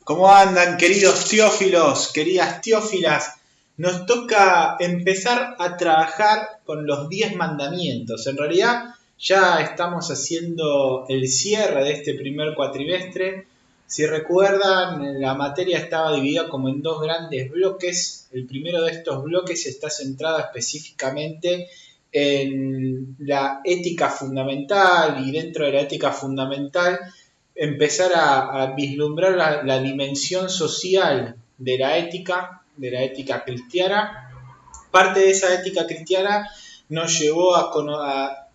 ¿Cómo andan, queridos teófilos, queridas teófilas? Nos toca empezar a trabajar con los 10 mandamientos. En realidad ya estamos haciendo el cierre de este primer cuatrimestre. Si recuerdan, la materia estaba dividida como en dos grandes bloques. El primero de estos bloques está centrado específicamente en la ética fundamental, y dentro de la ética fundamental empezar a vislumbrar la dimensión social de la ética cristiana. Parte de esa ética cristiana nos llevó a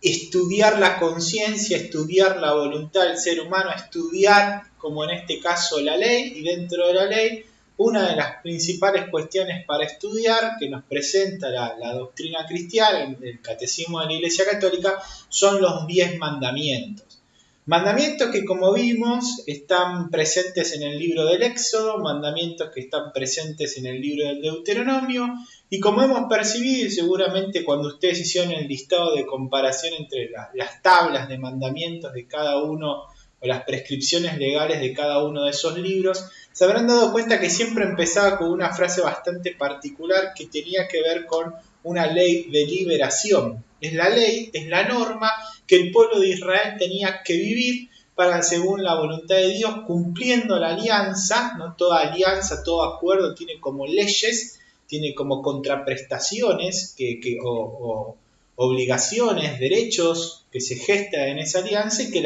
estudiar la conciencia, estudiar la voluntad del ser humano, estudiar, como en este caso, la ley, y dentro de la ley, una de las principales cuestiones para estudiar que nos presenta la doctrina cristiana, el catecismo de la Iglesia Católica, son los 10 mandamientos. Mandamientos que, como vimos, están presentes en el libro del Éxodo, mandamientos que están presentes en el libro del Deuteronomio, y como hemos percibido, y seguramente cuando ustedes hicieron el listado de comparación entre las tablas de mandamientos de cada uno, o las prescripciones legales de cada uno de esos libros, se habrán dado cuenta que siempre empezaba con una frase bastante particular que tenía que ver con una ley de liberación. Es la ley, es la norma que el pueblo de Israel tenía que vivir para, según la voluntad de Dios, cumpliendo la alianza, ¿no? Toda alianza, todo acuerdo tiene como leyes, tiene como contraprestaciones o obligaciones, derechos que se gestan en esa alianza y que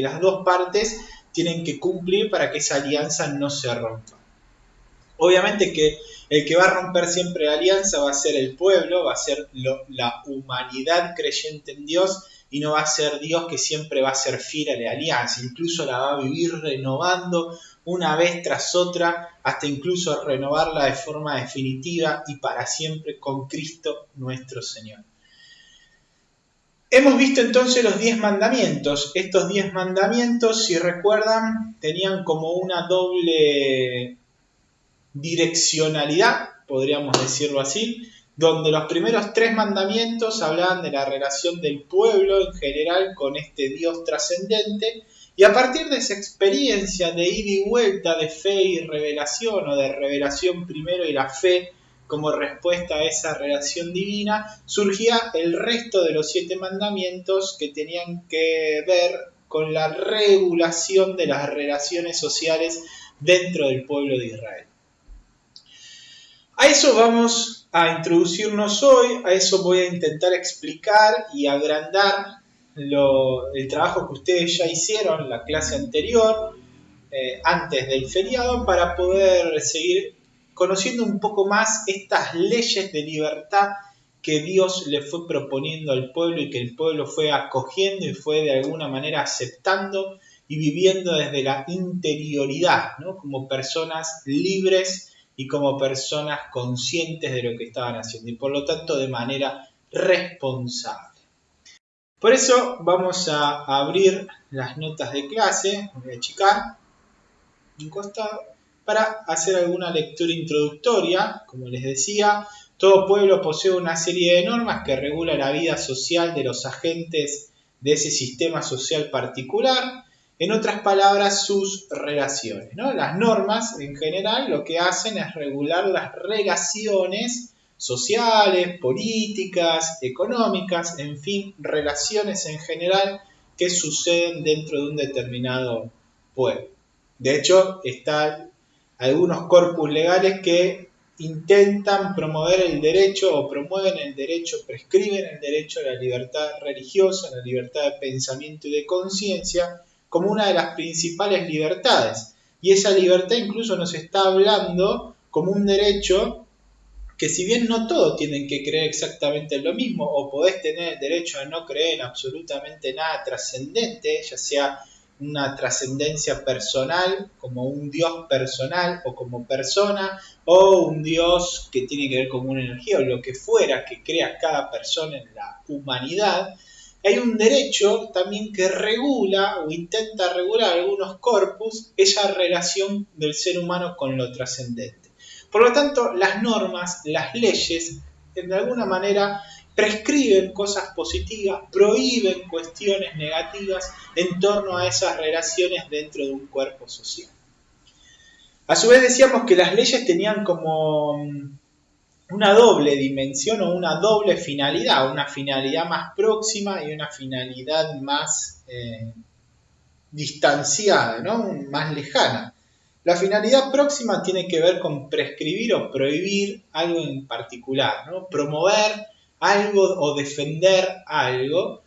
las dos partes tienen que cumplir para que esa alianza no se rompa. Obviamente que el que va a romper siempre la alianza va a ser el pueblo, va a ser la humanidad creyente en Dios, y no va a ser Dios, que siempre va a ser fiel a la alianza, incluso la va a vivir renovando una vez tras otra, hasta incluso renovarla de forma definitiva y para siempre con Cristo nuestro Señor. Hemos visto entonces los 10 mandamientos. Estos 10 mandamientos, si recuerdan, tenían como una doble direccionalidad, podríamos decirlo así, donde los primeros 3 mandamientos hablaban de la relación del pueblo en general con este Dios trascendente, y a partir de esa experiencia de ida y vuelta de fe y revelación, o de revelación primero y la fe como respuesta a esa relación divina, surgía el resto de los 7 mandamientos, que tenían que ver con la regulación de las relaciones sociales dentro del pueblo de Israel. A eso vamos a introducirnos hoy, a eso voy a intentar explicar y agrandar el trabajo que ustedes ya hicieron en la clase anterior, antes del feriado, para poder seguir conociendo un poco más estas leyes de libertad que Dios le fue proponiendo al pueblo y que el pueblo fue acogiendo y fue de alguna manera aceptando y viviendo desde la interioridad, ¿no? Como personas libres y como personas conscientes de lo que estaban haciendo, y por lo tanto de manera responsable. Por eso vamos a abrir las notas de clase, voy a achicar un costado para hacer alguna lectura introductoria. Como les decía, todo pueblo posee una serie de normas que regula la vida social de los agentes de ese sistema social particular. En otras palabras, sus relaciones, ¿no? Las normas, en general, lo que hacen es regular las relaciones sociales, políticas, económicas, en fin, relaciones en general que suceden dentro de un determinado pueblo. De hecho, están algunos corpus legales que intentan promover el derecho, o promueven el derecho, prescriben el derecho a la libertad religiosa, a la libertad de pensamiento y de conciencia, como una de las principales libertades. Y esa libertad incluso nos está hablando como un derecho que, si bien no todos tienen que creer exactamente en lo mismo, o podés tener el derecho a no creer en absolutamente nada trascendente, ya sea una trascendencia personal, como un Dios personal o como persona, o un Dios que tiene que ver con una energía, o lo que fuera que crea cada persona en la humanidad, hay un derecho también que regula o intenta regular algunos corpus, esa relación del ser humano con lo trascendente. Por lo tanto, las normas, las leyes, de alguna manera prescriben cosas positivas, prohíben cuestiones negativas en torno a esas relaciones dentro de un cuerpo social. A su vez decíamos que las leyes tenían como una doble dimensión o una doble finalidad, una finalidad más próxima y una finalidad más distanciada, ¿no? Más lejana. La finalidad próxima tiene que ver con prescribir o prohibir algo en particular, ¿no? Promover algo o defender algo,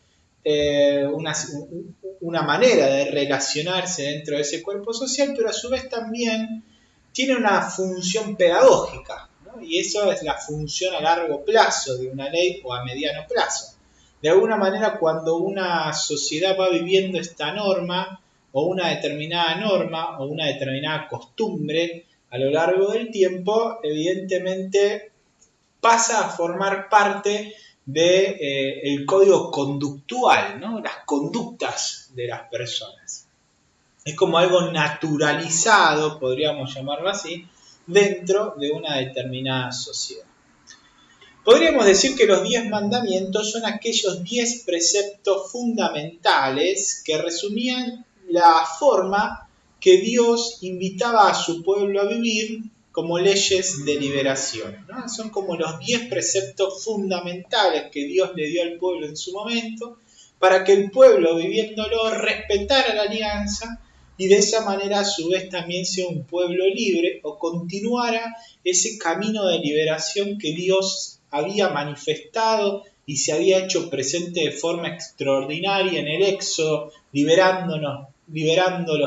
una manera de relacionarse dentro de ese cuerpo social, pero a su vez también tiene una función pedagógica, ¿no? Y eso es la función a largo plazo de una ley o a mediano plazo. De alguna manera, cuando una sociedad va viviendo esta norma, o una determinada norma, o una determinada costumbre, a lo largo del tiempo, evidentemente pasa a formar parte del código conductual, ¿no? Las conductas de las personas. Es como algo naturalizado, podríamos llamarlo así, dentro de una determinada sociedad. Podríamos decir que los 10 mandamientos son aquellos 10 preceptos fundamentales que resumían la forma que Dios invitaba a su pueblo a vivir como leyes de liberación, ¿no? Son como los 10 preceptos fundamentales que Dios le dio al pueblo en su momento para que el pueblo, viviéndolo, respetara la alianza y de esa manera a su vez también sea un pueblo libre o continuara ese camino de liberación que Dios había manifestado y se había hecho presente de forma extraordinaria en el Éxodo, liberándolos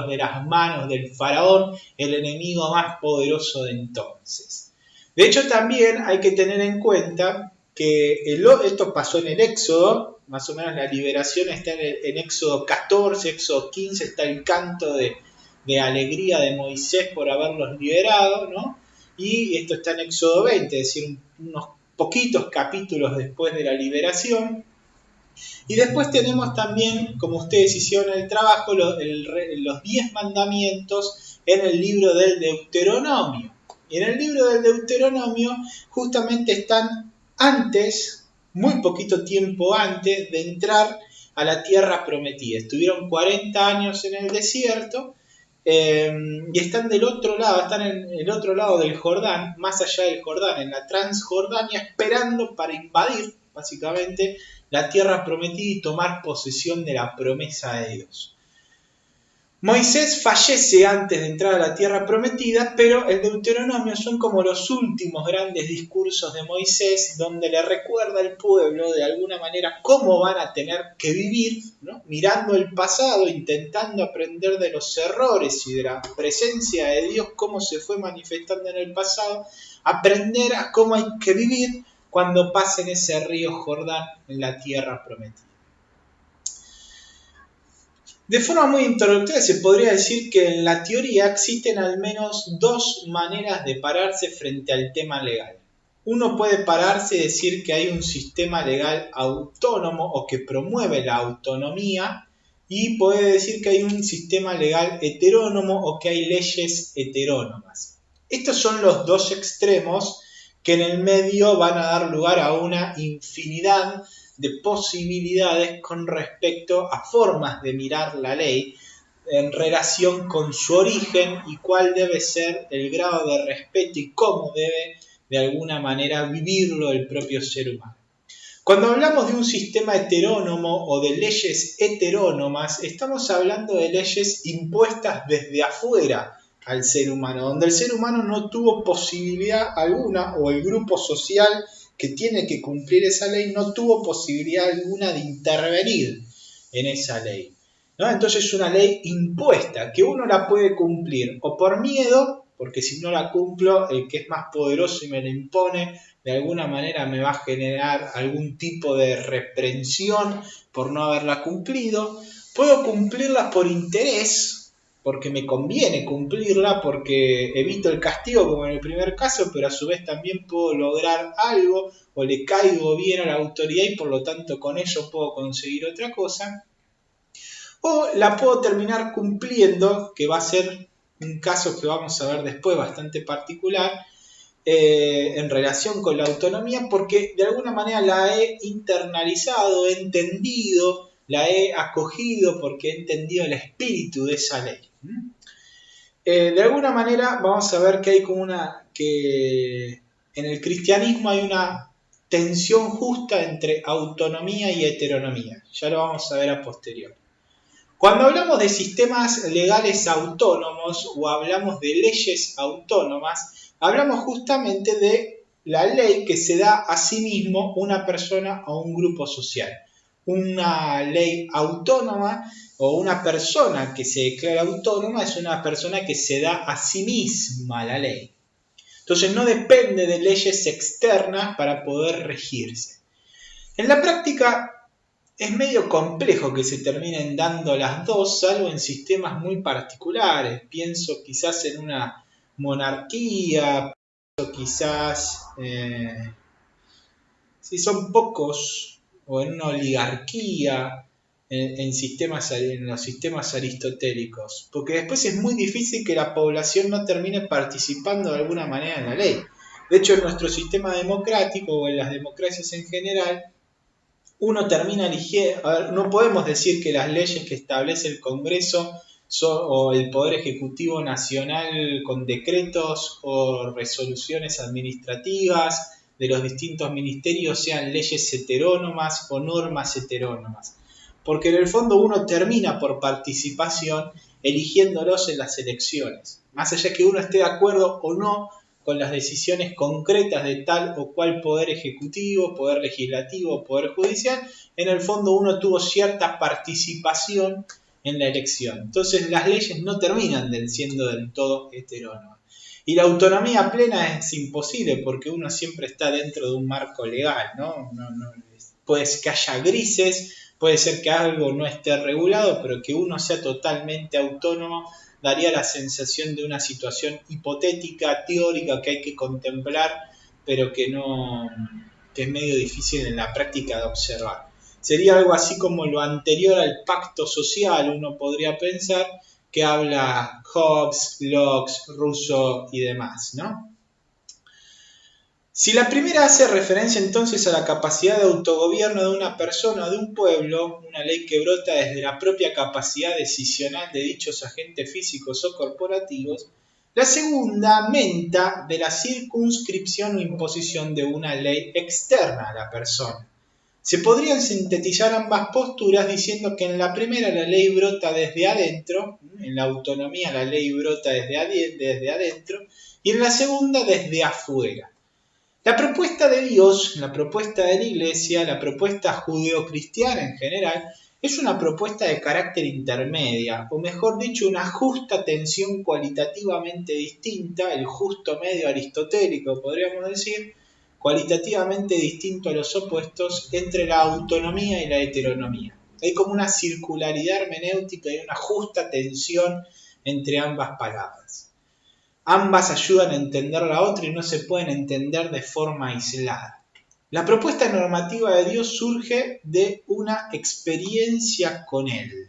de las manos del faraón, el enemigo más poderoso de entonces. De hecho, también hay que tener en cuenta que esto pasó en el Éxodo, más o menos la liberación está en Éxodo 14, Éxodo 15, está el canto de alegría de Moisés por haberlos liberado, ¿no? Y esto está en Éxodo 20, es decir, unos poquitos capítulos después de la liberación. Y después tenemos también, como ustedes hicieron el trabajo, los 10 mandamientos en el libro del Deuteronomio. Y en el libro del Deuteronomio justamente están antes, muy poquito tiempo antes de entrar a la tierra prometida. Estuvieron 40 años en el desierto y están del otro lado, están en el otro lado del Jordán, más allá del Jordán, en la Transjordania, esperando para invadir, básicamente, la tierra prometida y tomar posesión de la promesa de Dios. Moisés fallece antes de entrar a la tierra prometida, pero el Deuteronomio son como los últimos grandes discursos de Moisés, donde le recuerda al pueblo de alguna manera cómo van a tener que vivir, ¿no? Mirando el pasado, intentando aprender de los errores y de la presencia de Dios, cómo se fue manifestando en el pasado, aprender a cómo hay que vivir cuando pasen ese río Jordán en la tierra prometida. De forma muy introductoria se podría decir que en la teoría existen al menos dos maneras de pararse frente al tema legal. Uno puede pararse y decir que hay un sistema legal autónomo o que promueve la autonomía, y puede decir que hay un sistema legal heterónomo o que hay leyes heterónomas. Estos son los dos extremos que en el medio van a dar lugar a una infinidad de posibilidades con respecto a formas de mirar la ley en relación con su origen y cuál debe ser el grado de respeto y cómo debe de alguna manera vivirlo el propio ser humano. Cuando hablamos de un sistema heterónomo o de leyes heterónomas, estamos hablando de leyes impuestas desde afuera al ser humano, donde el ser humano no tuvo posibilidad alguna, o el grupo social que tiene que cumplir esa ley no tuvo posibilidad alguna de intervenir en esa ley, ¿no? Entonces es una ley impuesta que uno la puede cumplir o por miedo, porque si no la cumplo, el que es más poderoso y me la impone, de alguna manera me va a generar algún tipo de reprensión por no haberla cumplido. Puedo cumplirla por interés, porque me conviene cumplirla, porque evito el castigo como en el primer caso, pero a su vez también puedo lograr algo o le caigo bien a la autoridad y por lo tanto con ello puedo conseguir otra cosa. O la puedo terminar cumpliendo, que va a ser un caso que vamos a ver después bastante particular, en relación con la autonomía, porque de alguna manera la he internalizado, he entendido, la he acogido porque he entendido el espíritu de esa ley. De alguna manera vamos a ver que hay como que en el cristianismo hay una tensión justa entre autonomía y heteronomía. Ya lo vamos a ver a posteriori. Cuando hablamos de sistemas legales autónomos o hablamos de leyes autónomas, hablamos justamente de la ley que se da a sí mismo una persona o un grupo social. Una ley autónoma o una persona que se declara autónoma es una persona que se da a sí misma la ley. Entonces no depende de leyes externas para poder regirse. En la práctica es medio complejo que se terminen dando las dos, salvo en sistemas muy particulares. Pienso quizás en una monarquía, o quizás si son pocos, o en una oligarquía, en los sistemas aristotélicos, porque después es muy difícil que la población no termine participando de alguna manera en la ley. De hecho, en nuestro sistema democrático o en las democracias en general, uno termina eligiendo, a ver, no podemos decir que las leyes que establece el Congreso o el Poder Ejecutivo Nacional con decretos o resoluciones administrativas de los distintos ministerios sean leyes heterónomas o normas heterónomas, porque en el fondo uno termina por participación eligiéndolos en las elecciones, más allá que uno esté de acuerdo o no con las decisiones concretas de tal o cual poder ejecutivo, poder legislativo, poder judicial, en el fondo uno tuvo cierta participación en la elección. Entonces las leyes no terminan siendo del todo heterónomas. Y la autonomía plena es imposible porque uno siempre está dentro de un marco legal, ¿no? Puede ser que haya grises, puede ser que algo no esté regulado, pero que uno sea totalmente autónomo daría la sensación de una situación hipotética, teórica, que hay que contemplar, pero que es medio difícil en la práctica de observar. Sería algo así como lo anterior al pacto social, uno podría pensar, que habla Hobbes, Locke, Rousseau y demás, ¿no? Si la primera hace referencia entonces a la capacidad de autogobierno de una persona o de un pueblo, una ley que brota desde la propia capacidad decisional de dichos agentes físicos o corporativos, la segunda menta de la circunscripción o imposición de una ley externa a la persona. Se podrían sintetizar ambas posturas diciendo que en la primera la ley brota desde adentro, en la autonomía la ley brota desde adentro, y en la segunda desde afuera. La propuesta de Dios, la propuesta de la Iglesia, la propuesta judeocristiana en general, es una propuesta de carácter intermedia, o mejor dicho, una justa tensión cualitativamente distinta, el justo medio aristotélico podríamos decir, cualitativamente distinto a los opuestos entre la autonomía y la heteronomía. Hay como una circularidad hermenéutica y una justa tensión entre ambas palabras. Ambas ayudan a entender la otra y no se pueden entender de forma aislada. La propuesta normativa de Dios surge de una experiencia con Él.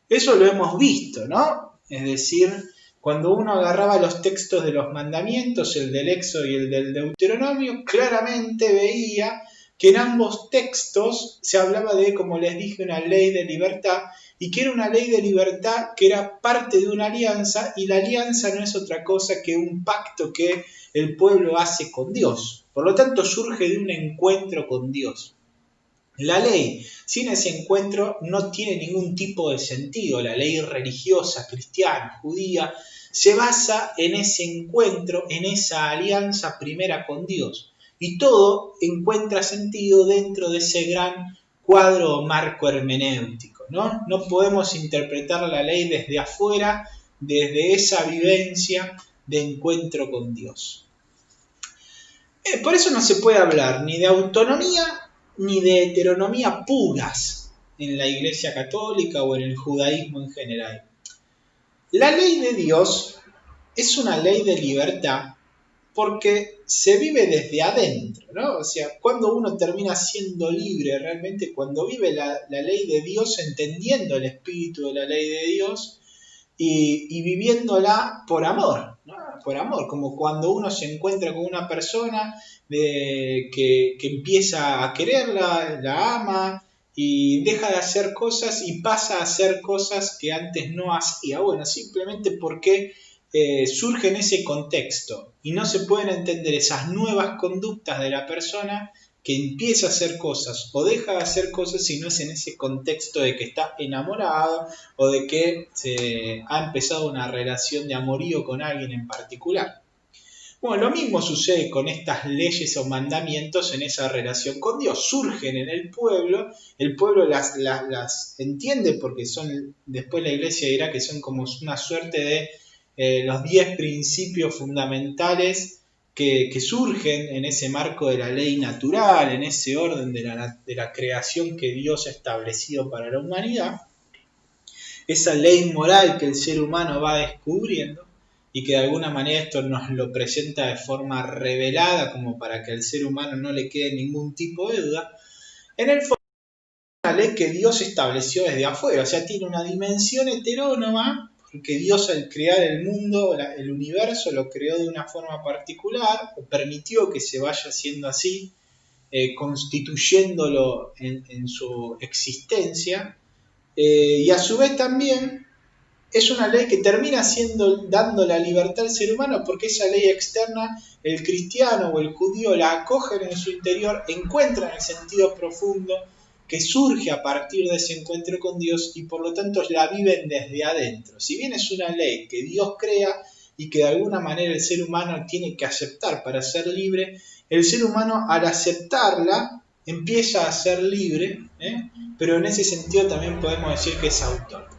Eso lo hemos visto, ¿no? Es decir, cuando uno agarraba los textos de los mandamientos, el del Éxodo y el del Deuteronomio, claramente veía que en ambos textos se hablaba de, como les dije, una ley de libertad, y que era una ley de libertad que era parte de una alianza, y la alianza no es otra cosa que un pacto que el pueblo hace con Dios. Por lo tanto, surge de un encuentro con Dios. La ley sin ese encuentro no tiene ningún tipo de sentido. La ley religiosa, cristiana, judía, se basa en ese encuentro, en esa alianza primera con Dios. Y todo encuentra sentido dentro de ese gran cuadro o marco hermenéutico, ¿no? No podemos interpretar la ley desde afuera, desde esa vivencia de encuentro con Dios. Por eso no se puede hablar ni de autonomía ni de heteronomía puras en la Iglesia Católica o en el judaísmo en general. La ley de Dios es una ley de libertad porque se vive desde adentro, ¿no? O sea, cuando uno termina siendo libre realmente, cuando vive la ley de Dios, entendiendo el espíritu de la ley de Dios y viviéndola por amor, ¿no? Por amor, como cuando uno se encuentra con una persona que empieza a quererla, la ama, y deja de hacer cosas y pasa a hacer cosas que antes no hacía. Bueno, simplemente porque surge en ese contexto y no se pueden entender esas nuevas conductas de la persona que empieza a hacer cosas o deja de hacer cosas si no es en ese contexto de que está enamorado o de que se ha empezado una relación de amorío con alguien en particular. Bueno, lo mismo sucede con estas leyes o mandamientos en esa relación con Dios. Surgen en el pueblo las entiende porque son, después la iglesia dirá que son como una suerte de los 10 principios fundamentales que surgen en ese marco de la ley natural, en ese orden de la creación que Dios ha establecido para la humanidad. Esa ley moral que el ser humano va descubriendo y que de alguna manera esto nos lo presenta de forma revelada como para que al ser humano no le quede ningún tipo de duda, en el fondo es una ley que Dios estableció desde afuera, o sea, tiene una dimensión heterónoma, porque Dios al crear el mundo, el universo, lo creó de una forma particular, o permitió que se vaya haciendo así, constituyéndolo en su existencia, y a su vez también es una ley que termina dando la libertad al ser humano porque esa ley externa, el cristiano o el judío la acogen en su interior, encuentran el sentido profundo que surge a partir de ese encuentro con Dios y por lo tanto la viven desde adentro. Si bien es una ley que Dios crea y que de alguna manera el ser humano tiene que aceptar para ser libre, el ser humano al aceptarla empieza a ser libre, pero en ese sentido también podemos decir que es autor.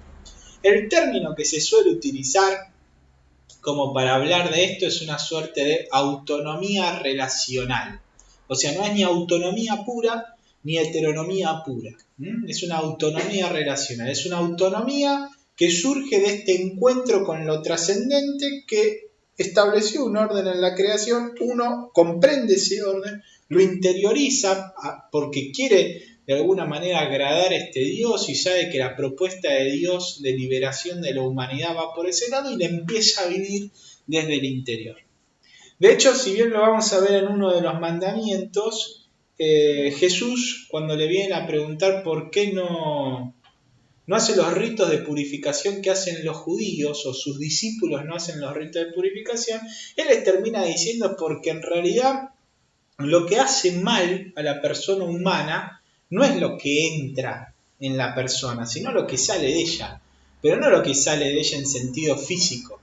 El término que se suele utilizar como para hablar de esto es una suerte de autonomía relacional. O sea, no es ni autonomía pura ni heteronomía pura. Es una autonomía relacional. Es una autonomía que surge de este encuentro con lo trascendente que estableció un orden en la creación. Uno comprende ese orden, lo interioriza porque quiere de alguna manera agradar a este Dios y sabe que la propuesta de Dios de liberación de la humanidad va por ese lado y la empieza a vivir desde el interior. De hecho, si bien lo vamos a ver en uno de los mandamientos, Jesús, cuando le vienen a preguntar por qué no hace los ritos de purificación que hacen los judíos o sus discípulos no hacen los ritos de purificación, él les termina diciendo porque en realidad lo que hace mal a la persona humana no es lo que entra en la persona, sino lo que sale de ella. Pero no lo que sale de ella en sentido físico,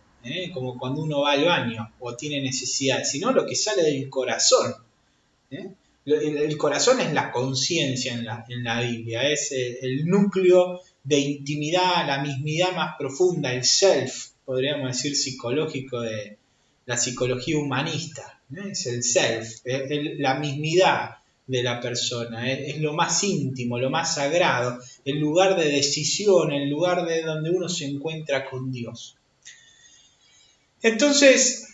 como cuando uno va al baño o tiene necesidad, sino lo que sale del corazón. El corazón es la conciencia en la Biblia, es el núcleo de intimidad, la mismidad más profunda, el self, podríamos decir psicológico de la psicología humanista. Es el self, es la mismidad de la persona, es lo más íntimo, lo más sagrado, el lugar de decisión, el lugar de donde uno se encuentra con Dios. Entonces,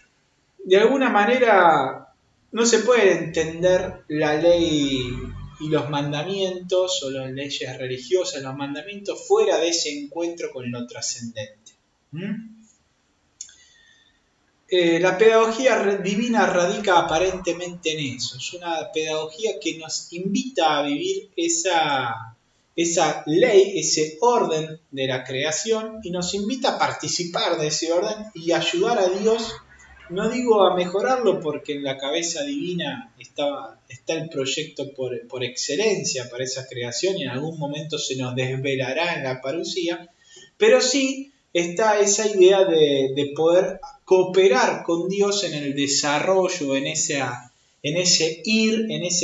de alguna manera, no se puede entender la ley y los mandamientos o las leyes religiosas, los mandamientos, fuera de ese encuentro con lo trascendente. La pedagogía divina radica aparentemente en eso. Es una pedagogía que nos invita a vivir esa ley, ese orden de la creación y nos invita a participar de ese orden y ayudar a Dios. No digo a mejorarlo porque en la cabeza divina está el proyecto por excelencia para esa creación y en algún momento se nos desvelará en la parusía, pero sí está esa idea de poder cooperar con Dios en el desarrollo, en ese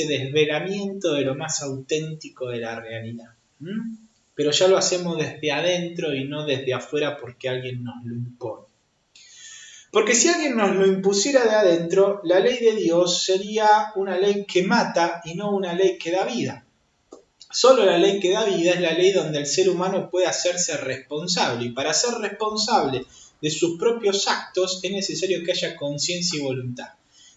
desvelamiento de lo más auténtico de la realidad. Pero ya lo hacemos desde adentro y no desde afuera porque alguien nos lo impone. Porque si alguien nos lo impusiera de adentro, la ley de Dios sería una ley que mata y no una ley que da vida. Solo la ley que da vida es la ley donde el ser humano puede hacerse responsable. Y para ser responsable de sus propios actos es necesario que haya conciencia y voluntad.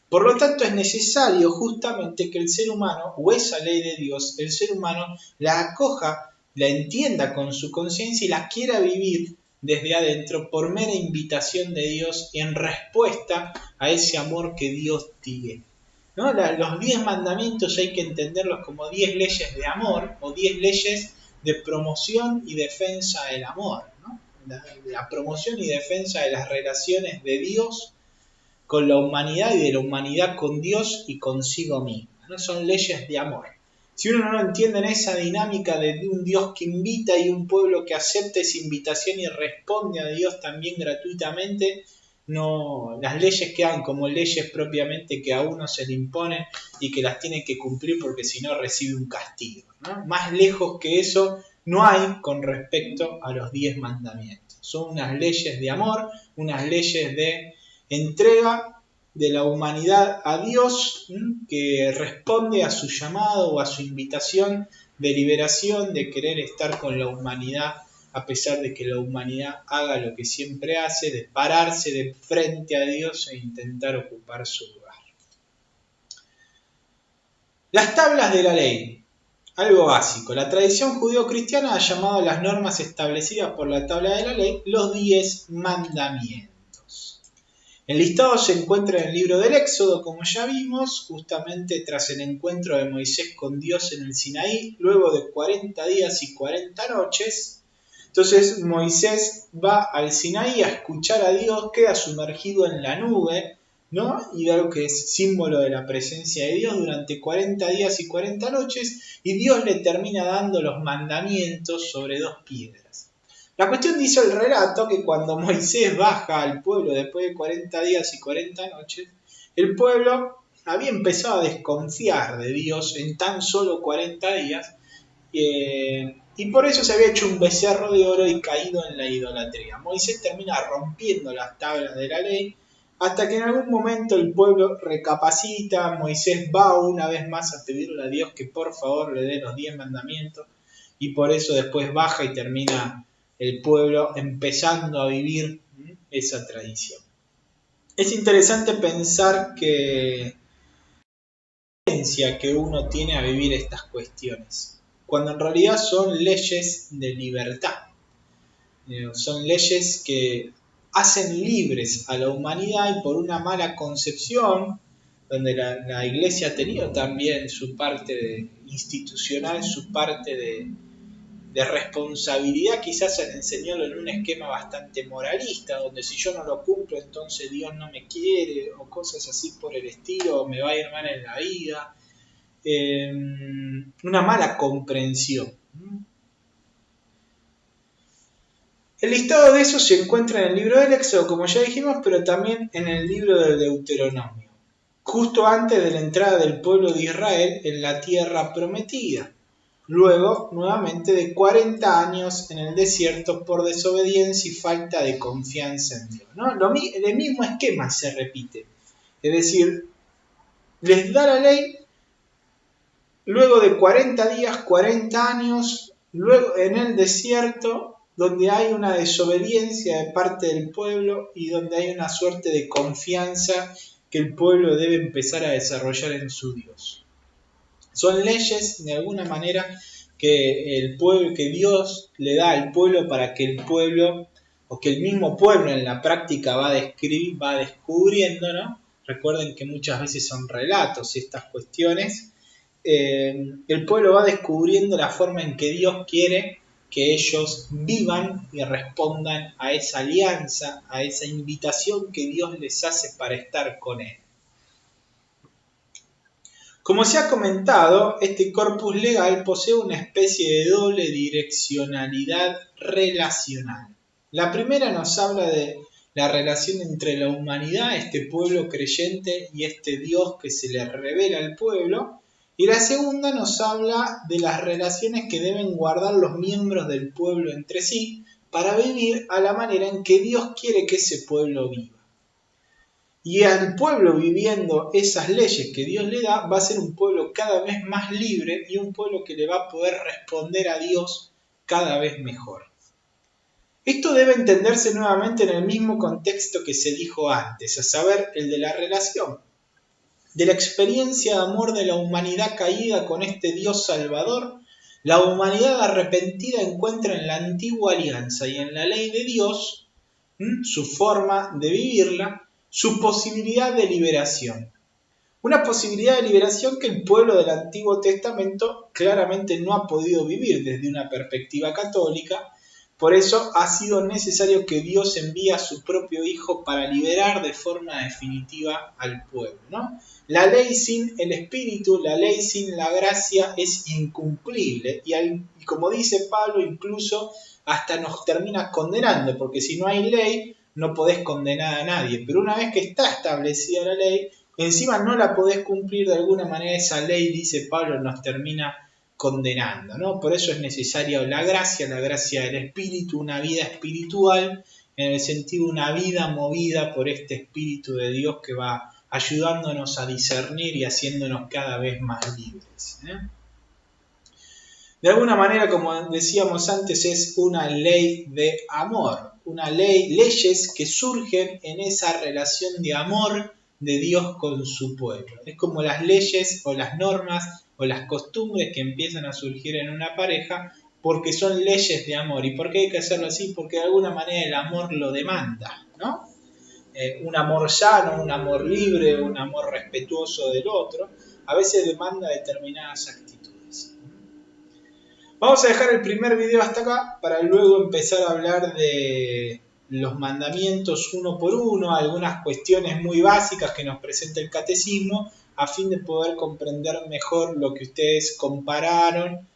Por lo tanto, es necesario justamente que el ser humano, o esa ley de Dios, el ser humano la acoja, la entienda con su conciencia y la quiera vivir desde adentro por mera invitación de Dios y en respuesta a ese amor que Dios tiene. ¿no? Los 10 mandamientos hay que entenderlos como 10 leyes de amor o 10 leyes de promoción y defensa del amor, ¿no? La promoción y defensa de las relaciones de Dios con la humanidad y de la humanidad con Dios y consigo misma, ¿no? Son leyes de amor. Si uno no entiende en esa dinámica de un Dios que invita y un pueblo que acepta esa invitación y responde a Dios también gratuitamente, no, las leyes quedan como leyes propiamente que a uno se le imponen y que las tiene que cumplir porque si no recibe un castigo, ¿no? Más lejos que eso no hay con respecto a los 10 mandamientos. Son unas leyes de amor, unas leyes de entrega de la humanidad a Dios, que responde a su llamado o a su invitación de liberación, de querer estar con la humanidad a pesar de que la humanidad haga lo que siempre hace, de pararse de frente a Dios e intentar ocupar su lugar. Las tablas de la ley. Algo básico. La tradición judío-cristiana ha llamado a las normas establecidas por la tabla de la ley los 10 mandamientos. El listado se encuentra en el libro del Éxodo, como ya vimos, justamente tras el encuentro de Moisés con Dios en el Sinaí, luego de 40 días y 40 noches. Entonces Moisés va al Sinaí a escuchar a Dios, queda sumergido en la nube, ¿no? Y algo que es símbolo de la presencia de Dios durante 40 días y 40 noches, y Dios le termina dando los mandamientos sobre 2 piedras. La cuestión dice el relato que cuando Moisés baja al pueblo después de 40 días y 40 noches, el pueblo había empezado a desconfiar de Dios en tan solo 40 días, y por eso se había hecho un becerro de oro y caído en la idolatría. Moisés termina rompiendo las tablas de la ley, hasta que en algún momento el pueblo recapacita. Moisés va una vez más a pedirle a Dios que por favor le dé los 10 mandamientos, y por eso después baja y termina el pueblo empezando a vivir esa tradición. Es interesante pensar que la tendencia que uno tiene a vivir estas cuestiones, cuando en realidad son leyes de libertad, son leyes que hacen libres a la humanidad, y por una mala concepción, donde la Iglesia ha tenido también su parte institucional, su parte de responsabilidad, quizás enseñarlo en un esquema bastante moralista, donde si yo no lo cumplo entonces Dios no me quiere, o cosas así por el estilo, o me va a ir mal en la vida. Una mala comprensión. El listado de eso se encuentra en el libro del Éxodo, como ya dijimos, pero también en el libro del Deuteronomio, justo antes de la entrada del pueblo de Israel en la tierra prometida. Luego, nuevamente, de 40 años en el desierto por desobediencia y falta de confianza en Dios, ¿no? El mismo esquema se repite. Es decir, les da la ley, luego de 40 días, 40 años, luego en el desierto, donde hay una desobediencia de parte del pueblo y donde hay una suerte de confianza que el pueblo debe empezar a desarrollar en su Dios. Son leyes, de alguna manera, que el pueblo, que Dios le da al pueblo para que el pueblo, o que el mismo pueblo en la práctica va descubriendo, ¿no? Recuerden que muchas veces son relatos estas cuestiones. El pueblo va descubriendo la forma en que Dios quiere que ellos vivan y respondan a esa alianza, a esa invitación que Dios les hace para estar con Él. Como se ha comentado, este corpus legal posee una especie de doble direccionalidad relacional. La primera nos habla de la relación entre la humanidad, este pueblo creyente, y este Dios que se le revela al pueblo, y la segunda nos habla de las relaciones que deben guardar los miembros del pueblo entre sí para vivir a la manera en que Dios quiere que ese pueblo viva. Y al pueblo viviendo esas leyes que Dios le da, va a ser un pueblo cada vez más libre y un pueblo que le va a poder responder a Dios cada vez mejor. Esto debe entenderse nuevamente en el mismo contexto que se dijo antes, a saber, el de la relación, de la experiencia de amor de la humanidad caída con este Dios salvador. La humanidad arrepentida encuentra en la antigua alianza y en la ley de Dios su forma de vivirla, su posibilidad de liberación. Una posibilidad de liberación que el pueblo del Antiguo Testamento claramente no ha podido vivir desde una perspectiva católica. Por eso ha sido necesario que Dios envíe a su propio Hijo para liberar de forma definitiva al pueblo, ¿no? La ley sin el Espíritu, la ley sin la gracia es incumplible y como dice Pablo, incluso hasta nos termina condenando, porque si no hay ley no podés condenar a nadie, pero una vez que está establecida la ley, encima no la podés cumplir de alguna manera, esa ley, dice Pablo, nos termina condenando, ¿no? Por eso es necesaria la gracia del Espíritu, una vida espiritual, en el sentido de una vida movida por este Espíritu de Dios que va ayudándonos a discernir y haciéndonos cada vez más libres, ¿eh? De alguna manera, como decíamos antes, es una ley de amor, leyes que surgen en esa relación de amor de Dios con su pueblo. Es como las leyes o las normas o las costumbres que empiezan a surgir en una pareja porque son leyes de amor. ¿Y por qué hay que hacerlo así? Porque de alguna manera el amor lo demanda, ¿no? Un amor sano, un amor libre, un amor respetuoso del otro, a veces demanda determinadas actitudes. Vamos a dejar el primer video hasta acá para luego empezar a hablar de los mandamientos uno por uno, algunas cuestiones muy básicas que nos presenta el catecismo, a fin de poder comprender mejor lo que ustedes compararon,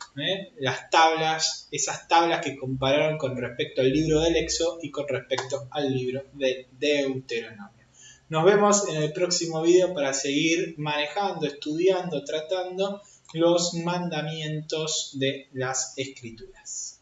las tablas, esas tablas que compararon con respecto al libro del Éxodo y con respecto al libro de Deuteronomio. Nos vemos en el próximo video para seguir manejando, estudiando, tratando los mandamientos de las Escrituras.